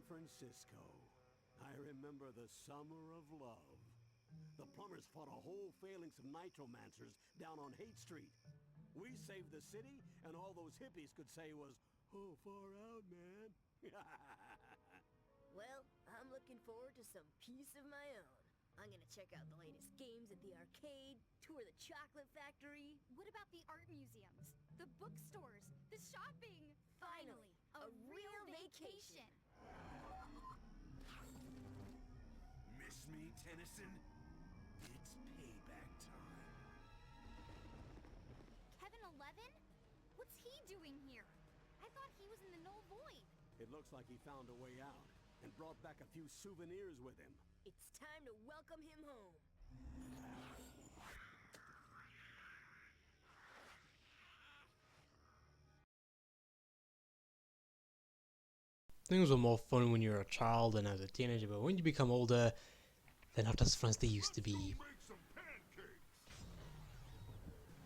Francisco. I remember the summer of love. The plumbers fought a whole phalanx of nitromancers down on Haight Street. We saved the city, and all those hippies could say was, "Oh, far out, man." Well, I'm looking forward to some peace of my own. I'm gonna check out the latest games at the arcade, tour the chocolate factory. What about the art museums, the bookstores, the shopping? Finally, a real vacation. Miss me, Tennyson? It's payback time. Kevin 11? What's he doing here? I thought he was in the Null Void. It looks like he found a way out and brought back a few souvenirs with him. It's time to welcome him home. Things were more fun when you were a child and as a teenager, but when you become older, they're not as fun as they used to be.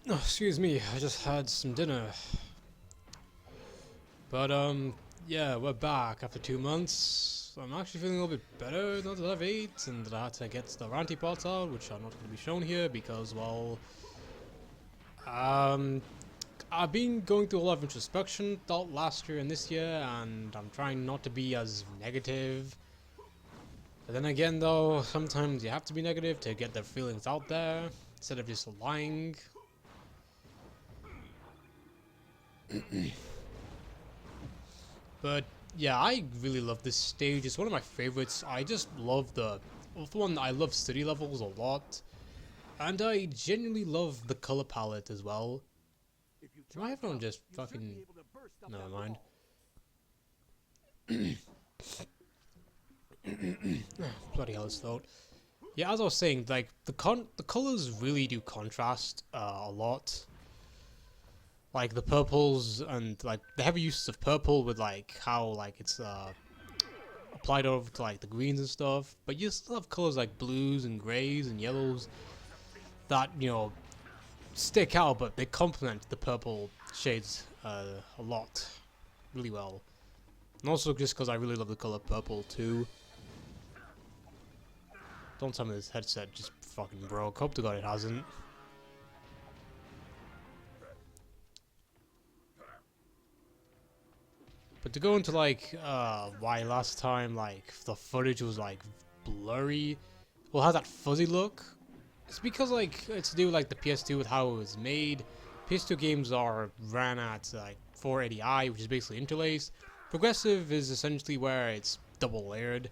Oh, excuse me, I just had some dinner. But, yeah, we're back after 2 months. I'm actually feeling a little bit better now that I've ate, and that I had to get the ranty parts out, which are not going to be shown here because, well, I've been going through a lot of introspection thought last year and this year, and I'm trying not to be as negative. But then again, though, sometimes you have to be negative to get the feelings out there, instead of just lying. But yeah, I really love this stage. It's one of my favorites. I just love well, for one, I love city levels a lot, and I genuinely love the color palette as well. My headphone just fucking... Never mind. Bloody hell, it's throat. Yeah, as I was saying, like the colors really do contrast a lot. Like the purples and like the heavy uses of purple with like how like it's applied over to like the greens and stuff. But you still have colors like blues and grays and yellows that, you know, stick out, but they complement the purple shades a lot, really well. And also just because I really love the color purple too. Don't tell me this headset just fucking broke. Hope to God it hasn't. But to go into like why last time like the footage was like blurry, well, has that fuzzy look? It's because like it's to do with like the PS2 with how it was made. PS2 games are ran at like 480i, which is basically interlaced. Progressive is essentially where it's double layered.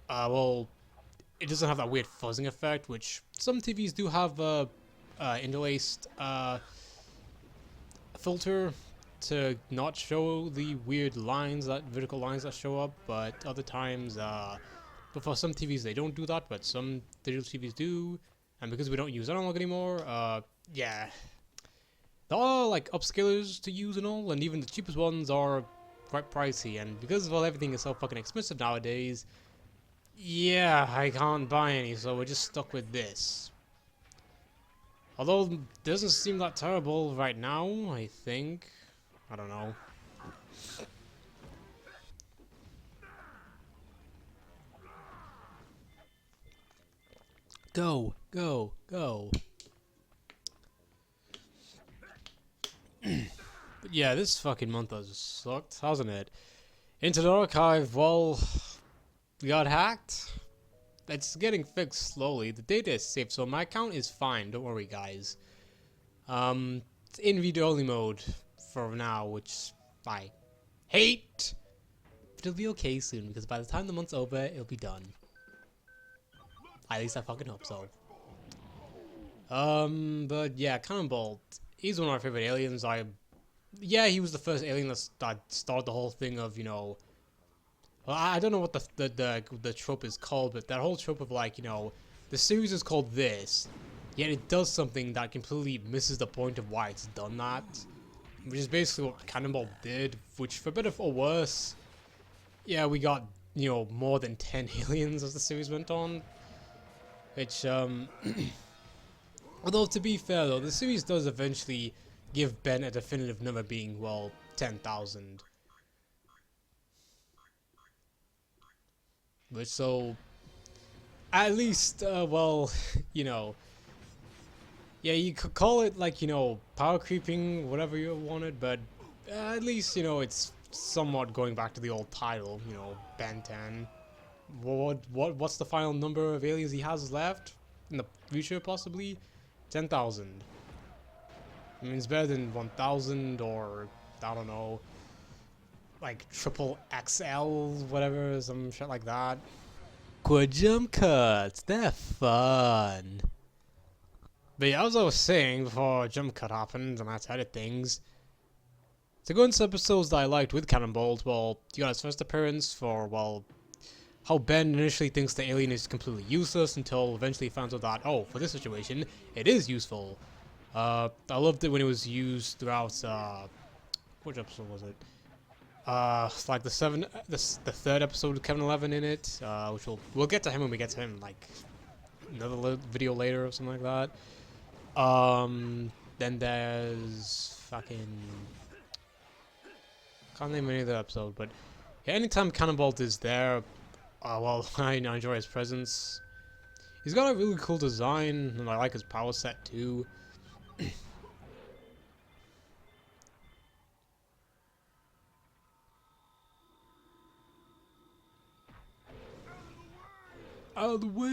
Well, it doesn't have that weird fuzzing effect, which some TVs do have interlaced filter to not show the weird lines, that vertical lines that show up, but other times, but for some TVs they don't do that, but some digital TVs do, and because we don't use analog anymore, yeah. There are like upscalers to use and all, and even the cheapest ones are quite pricey, and because well everything is so fucking expensive nowadays, yeah, I can't buy any, so we're just stuck with this. Although it doesn't seem that terrible right now, I think. I don't know. Go, go, go. But yeah, this fucking month has sucked, hasn't it? Into the archive, well, we got hacked. It's getting fixed slowly. The data is safe, so my account is fine. Don't worry, guys. It's in read-only mode for now, which I hate. But it'll be okay soon, because by the time the month's over, it'll be done. At least I fucking hope so. But yeah, Cannonball, he's one of my favorite aliens. Yeah, he was the first alien that started the whole thing of, you know, well, I don't know what the trope is called, but that whole trope of like, you know, the series is called this, yet it does something that completely misses the point of why it's done that. Which is basically what Cannonball did, which for better or worse, yeah, we got, you know, more than 10 aliens as the series went on. Which, although to be fair though, the series does eventually give Ben a definitive number being, well, 10,000. But so, at least, well, you know, yeah, you could call it like, you know, power creeping, whatever you wanted, but at least, you know, it's somewhat going back to the old title, you know, Ben 10. What's the final number of aliens he has left in the future, possibly? 10,000. I mean, it's better than 1,000 or, I don't know, like triple XL, whatever, some shit like that. Quick jump cuts, they're fun. But yeah, as I was saying before jump cut happened and I had to edit things, to go into episodes that I liked with Cannonbolt, well, you got his first appearance for, well, how Ben initially thinks the alien is completely useless until eventually he finds out that, oh, for this situation, it is useful. I loved it when it was used throughout, which episode was it? Like the third episode with Kevin 11 in it, which we'll get to him when we get to him, like, another video later or something like that. Then there's fucking, can't name any other episode, but yeah, anytime Cannonbolt is there, well, I enjoy his presence. He's got a really cool design, and I like his power set too. Out of the way!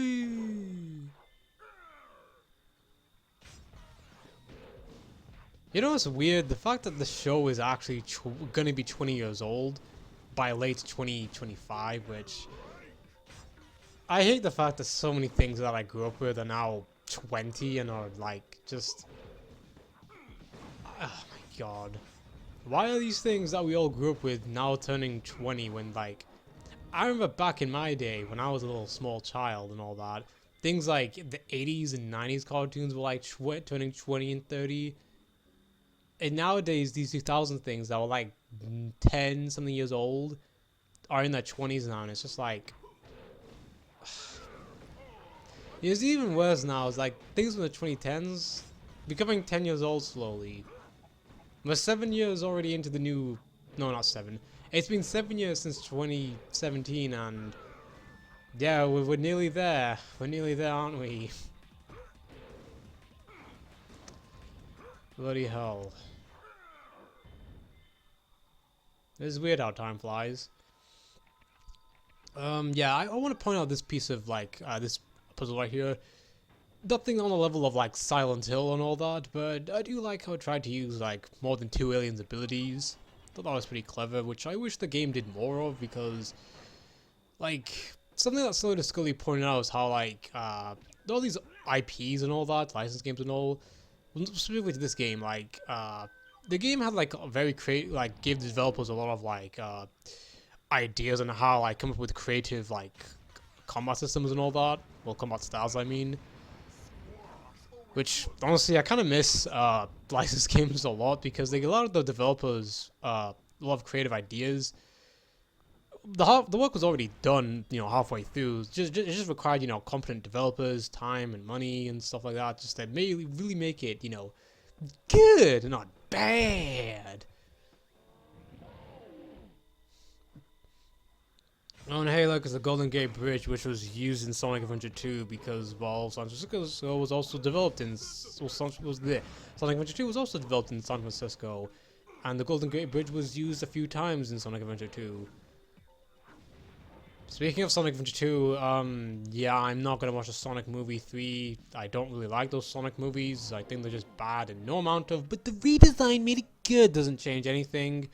You know what's weird? The fact that the show is actually gonna be 20 years old by late 2025, which I hate the fact that so many things that I grew up with are now 20 and are like just, oh my god. Why are these things that we all grew up with now turning 20 when, like, I remember back in my day when I was a little small child and all that, things like the 80s and 90s cartoons were like turning 20 and 30. And nowadays, these 2000 things that were like 10 something years old are in their 20s now, and it's just like, it's even worse now. It's like things from the 2010s becoming 10 years old slowly. We're 7 years already into the new, no, not 7. It's been 7 years since 2017, and yeah, we're nearly there. We're nearly there, aren't we? Bloody hell. It's weird how time flies. Yeah, I want to point out this piece of, like, this puzzle right here. Nothing on the level of, like, Silent Hill and all that, but I do like how it tried to use, like, more than 2 aliens' abilities. Thought that was pretty clever, which I wish the game did more of, because, like, something that Slowly Scully pointed out is how, like, all these IPs and all that, license games and all, specifically to this game, like, the game had, like, a very creative, like, gave the developers a lot of, like, ideas on how, like, come up with creative, like, combat systems and all that. Well, combat styles, I mean. Which, honestly, I kind of miss licensed games a lot, because they get a lot of the developers a lot of creative ideas. The work was already done, you know, halfway through. It just required, you know, competent developers, time and money and stuff like that, just to really make it, you know, good and not bad. Oh, and hey, look, it's the Golden Gate Bridge, which was used in Sonic Adventure 2 because, well, San Francisco was also developed in... Sonic Adventure 2 was also developed in San Francisco, and the Golden Gate Bridge was used a few times in Sonic Adventure 2. Speaking of Sonic Adventure 2, yeah, I'm not gonna watch a Sonic movie 3. I don't really like those Sonic movies. I think they're just bad and no amount of... But the redesign made it good, doesn't change anything.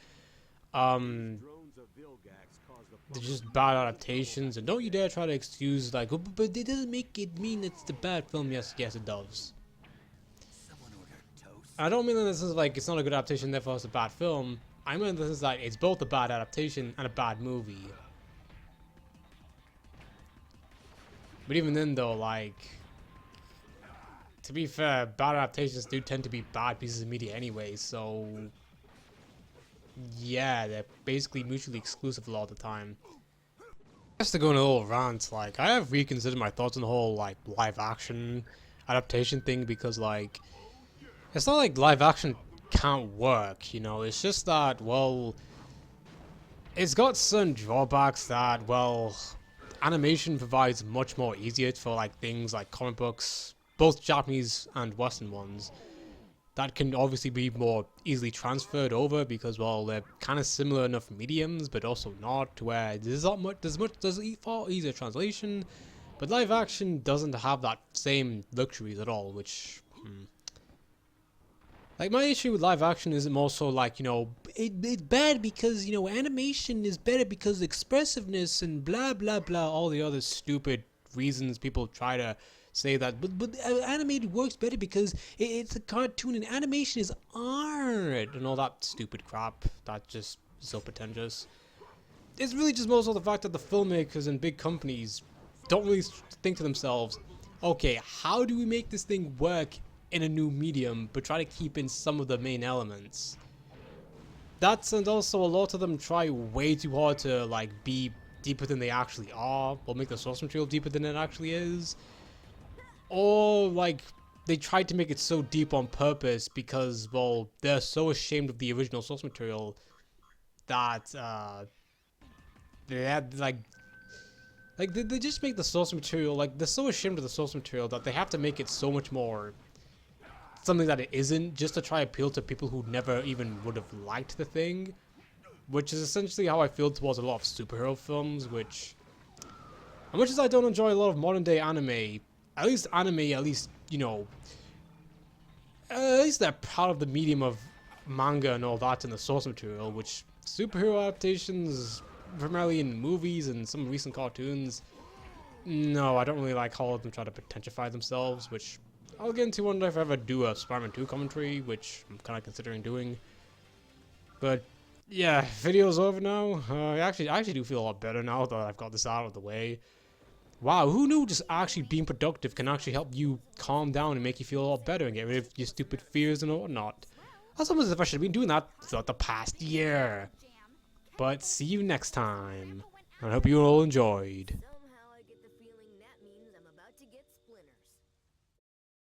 They're just bad adaptations, and don't you dare try to excuse, like, oh, but it doesn't make it mean it's the bad film. Yes, it does. I don't mean that this is like it's not a good adaptation, therefore it's a bad film. I mean this is like it's both a bad adaptation and a bad movie. But even then, though, like, to be fair, bad adaptations do tend to be bad pieces of media anyway, so yeah, they're basically mutually exclusive a lot of the time. Just to go on a little rant, like, I have reconsidered my thoughts on the whole, like, live action adaptation thing, because, like, it's not like live action can't work, you know, it's just that, well, it's got certain drawbacks that, well, animation provides much more easier for like things like comic books, both Japanese and Western ones, that can obviously be more easily transferred over because, well, they're kind of similar enough mediums, but also not, where there's far easier translation, but live action doesn't have that same luxuries at all, which, like, my issue with live action is more so like, you know, it's bad because, you know, animation is better because expressiveness and blah blah blah, all the other stupid reasons people try to say that, but animated works better because it's a cartoon and animation is art and all that stupid crap. That's just so pretentious. It's really just most of the fact that the filmmakers and big companies don't really think to themselves, okay, how do we make this thing work in a new medium, but try to keep in some of the main elements? That's, and also a lot of them try way too hard to like be deeper than they actually are, or make the source material deeper than it actually is. Or, like, they tried to make it so deep on purpose because, well, they're so ashamed of the original source material that, they had, they just make the source material, like, they're so ashamed of the source material that they have to make it so much more something that it isn't, just to try to appeal to people who never even would have liked the thing, which is essentially how I feel towards a lot of superhero films, which, as much as I don't enjoy a lot of modern-day anime, at least, you know, at least they're proud of the medium of manga and all that in the source material, which superhero adaptations, primarily in movies and some recent cartoons, no, I don't really like how all of them try to potentiify themselves, which I'll get into one day if I ever do a Spider-Man 2 commentary, which I'm kind of considering doing. But, yeah, video's over now. I actually do feel a lot better now that I've got this out of the way. Wow, who knew just actually being productive can actually help you calm down and make you feel a lot better and get rid of your stupid fears and whatnot. That's almost as if I should have been doing that throughout the past year. But see you next time. I hope you all enjoyed.